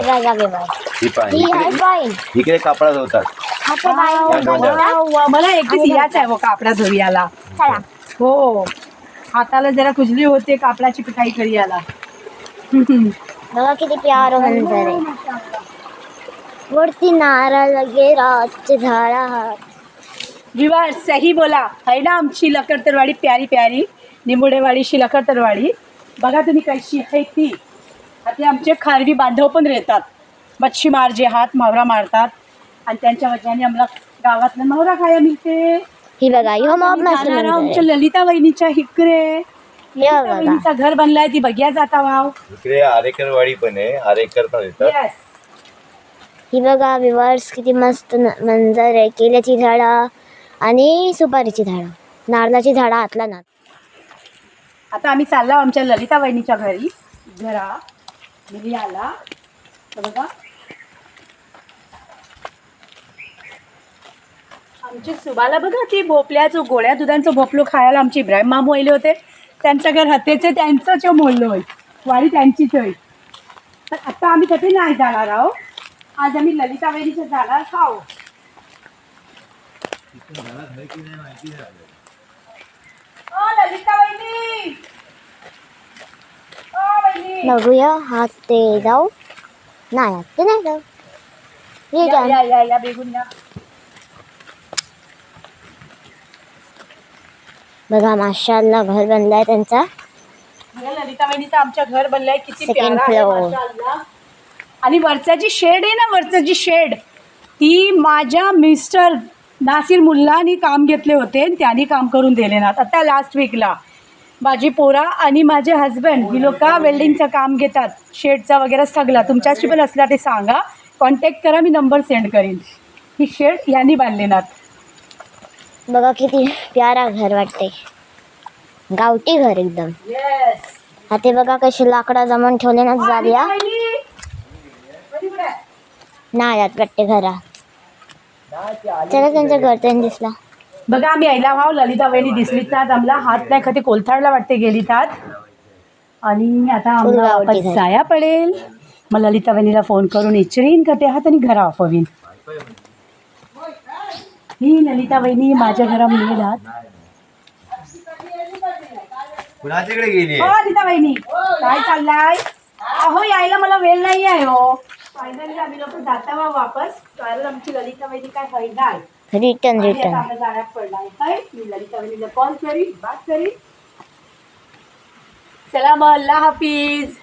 बघा बेबा ही पाय ही आहे पाईन इकडे कापडात होतात. हाते पाईन मला एकटीच याच आहे कापडा धुयाला. चला हो हाताला जरा खुजली होते कापडाची पिठाई करी याला. बघा किती प्यार मंजर आहे. वरती नारळ लगे रातचे झाडात. विवाह सही बोला है ना आमची लखतरवाडी प्यारी प्यारी निंबुडेवाडीची लखतरवाडी. बघा तुम्ही कशी आहे ती. आता आमचे खारवी बांधव पण राहतात. मच्छीमार जे हात मावरा मारतात आणि त्यांच्या वजनाने आम्हाला गावातला मावरा खायला मिळते. ही बघा ह्यो मॉब मस्त मंजर आमच्या आहे. ललिता वहिनीच्या हिकडे हे बघा वहिनीचा घर बनलाय ती बघ्या जाता वाव. इकडे आरेकरवाडी पण आहे. आरेकर पण येतात. येस ही बघा विवर्स किती मस्त मंजर आहे. केल्याची झाडं आणि सुपारीची झाडं नारळाची झाडं आतला ना. आता आम्ही चाललो आमच्या ललिता वहिनीच्या घरी. घरी आला तर बघा आमची सुबाला बघा ती भोपल्याचं गोळ्या दुधांचं भोपलो खायला आमचे इब्राहिम मामू आले होते. त्यांचं घर हतेचे त्यांचंच मोडलं होय. वाडी त्यांचीच होय. तर आता आम्ही कधी नाही जाणार आहो. आज आम्ही ललिता वहिनीच्या जाणार खाऊ. ललिता वहिनी बघूया हात ते जाऊ नाही हात ते नाही जाऊ. ये या जाण. या या या बेगून या. बघा माशाअल्लाह घर बनलाय त्यांचा. ललिता वहिनीचं आमच्या घर बनलंय किती Second प्यारा आहे floor. माशाअल्लाह. आणि वरचा जी शेड आहे ना वरचं जी शेड ती माझ्या मिस्टर नासिर मुल्लानी काम घेतले होते आणि त्यांनी काम करून दिले ना. आता लास्ट वीकला माझी पोरा आणि माझे हजबंड ही लोक वेल्डिंगचं काम घेतात. शेडचा वगैरे सगळा तुमच्याशी पण असला ते सांगा. कॉन्टॅक्ट करा मी नंबर सेंड करीन. ही शेड यांनी बांधले ना. बघा किती प्यारा घर वाटते. गावठी घर एकदम. येस हाते बघा कशी लाकडा जमून ठेवले ना जाल्या नाही जात वाटते घरा. चला त्यांचं घर त्यांनी दिसला. बघा आम्ही यायला भाव ललिता वहिनी दिसलीत नात आम्हाला हात नाही खाते कोलथाडला वाटते गेली तात. आणि आता आम्हाला गावठी वापस घर. जाया पडेल. मग ललिता वहिनीला फोन करून इचरीन का ते हात आणि घरा वापवीन. ही ललिता वहिनी माझ्या घरामध्ये येतात. कुणाच्याकडे गेली? हो ललिता वहिनी काय चाललाय. अहो यायला मला वेळ नाही आहे हो. फायनली आम्ही लोक जाता वा वापस कारण आमची ललिता वहिनी काय होईना. रिटर्न आता रिटर्न. आम्हाला जाण्यात पडलाय काय. मी ललिता वहिनीला कॉल करी बात करी. चला मग अल्लाह हाफिज.